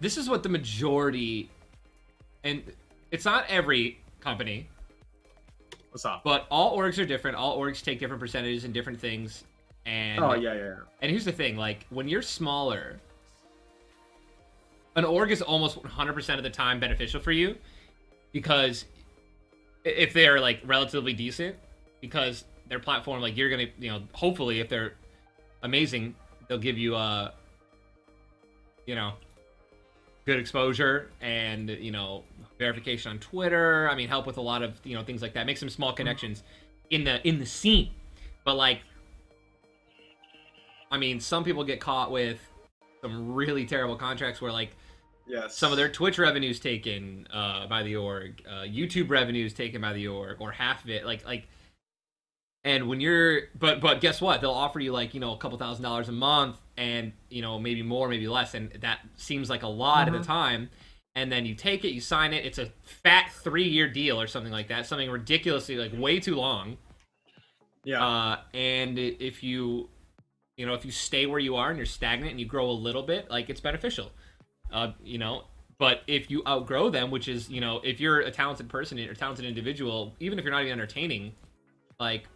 this is what the majority, and it's not every company. What's up? But all orgs are different. All orgs take different percentages and different things. And yeah. And here's the thing, like when you're smaller, an org is almost 100% of the time beneficial for you, because if they're like relatively decent, because their platform, like you're gonna, hopefully if they're amazing, they'll give you good exposure and verification on Twitter. I mean, help with a lot of things like that. Make some small connections in the scene. But like, I mean, some people get caught with some really terrible contracts where like some of their Twitch revenues taken by the org, YouTube revenues taken by the org, or half of it. Like, and when you're, but guess what? They'll offer you like a couple $1,000s a month, and maybe more, maybe less, and that seems like a lot at the time. And then you take it, you sign it. It's a fat 3-year deal or something like that, something ridiculously like way too long. Yeah. And if you stay where you are and you're stagnant and you grow a little bit, like it's beneficial. But if you outgrow them, which is, if you're a talented person or talented individual, even if you're not even entertaining, like,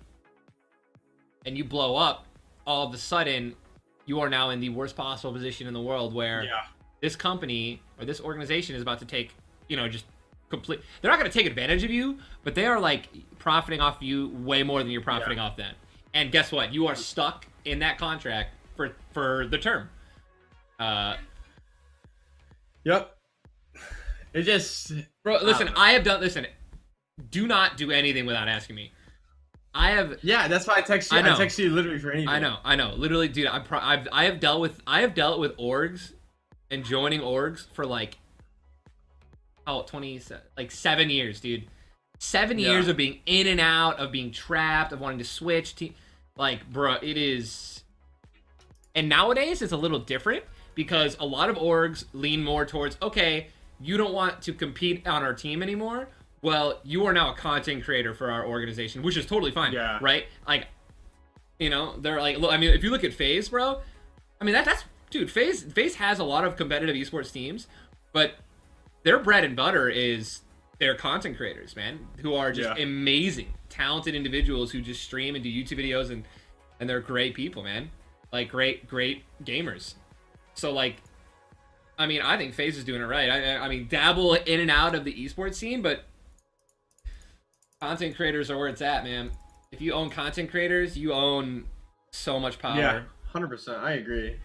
and you blow up, all of a sudden you are now in the worst possible position in the world, where this company or this organization is about to take, just complete. They're not going to take advantage of you, but they are like profiting off you way more than you're profiting off them. And guess what? You are stuck in that contract for the term. Yep. It just, bro. Listen, Listen, do not do anything without asking me. I have. Yeah, that's why I text you. I text you literally for anything. I know. Literally, dude. I have dealt with orgs and joining orgs for like 7 years, dude. 7 years of being in and out, of being trapped, of wanting to switch. Like, bro, it is. And nowadays, it's a little different, because a lot of orgs lean more towards, okay, you don't want to compete on our team anymore. Well, you are now a content creator for our organization, which is totally fine, right? Like, they're like, look, I mean, if you look at FaZe, bro, I mean, that's dude, FaZe has a lot of competitive esports teams, but their bread and butter is their content creators, man, who are just amazing, talented individuals who just stream and do YouTube videos, and they're great people, man. Like, great gamers. So, like, I mean, I think FaZe is doing it right. I mean, dabble in and out of the esports scene, but content creators are where it's at, man. If you own content creators, you own so much power. Yeah, 100%. I agree.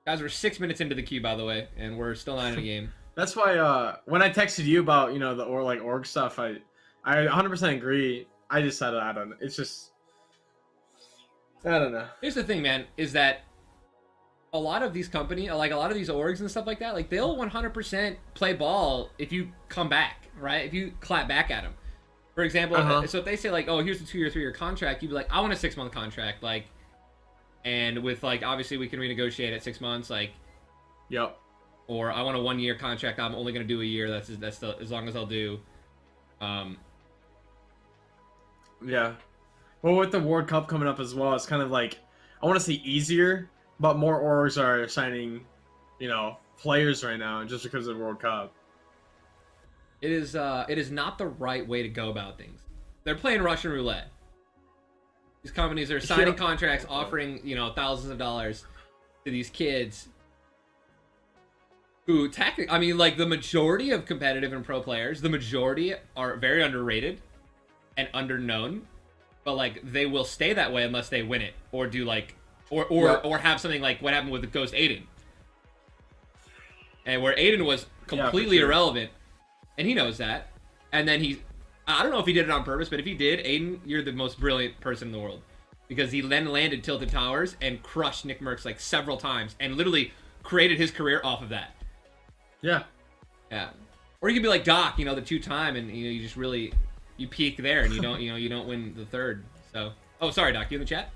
Guys, we're 6 minutes into the queue, by the way, and we're still not in a game. That's why when I texted you about the org stuff, I 100% agree. I just said I don't know. It's just, I don't know. Here's the thing, man, is that a lot of these companies, like a lot of these orgs and stuff like that, like they'll 100% play ball if you come back, right? If you clap back at them. For example, so if they say like, oh, here's a 2-year, 3-year contract, you'd be like, I want a 6-month contract, like, and with like, obviously we can renegotiate at 6 months, like, or I want a 1-year contract, I'm only gonna do a year. That's as long as I'll do. Yeah. Well, with the World Cup coming up as well, it's kind of like, I want to say easier, but more orgs are signing, players right now just because of the World Cup. It is not the right way to go about things. They're playing Russian roulette. These companies are signing contracts, offering, thousands of dollars to these kids who technically, I mean, like the majority of competitive and pro players, the majority are very underrated and underknown, but like they will stay that way unless they win it or do like, or have something like what happened with the Ghost Aiden, and where Aiden was completely irrelevant, and he knows that, and then I don't know if he did it on purpose, but if he did, Aiden, you're the most brilliant person in the world, because he then landed Tilted Towers and crushed Nick Merckx like several times and literally created his career off of that. Yeah. Or you could be like Doc, the 2-time, and you just really you peak there, and you don't you don't win the third. So, oh, sorry, Doc, you in the chat?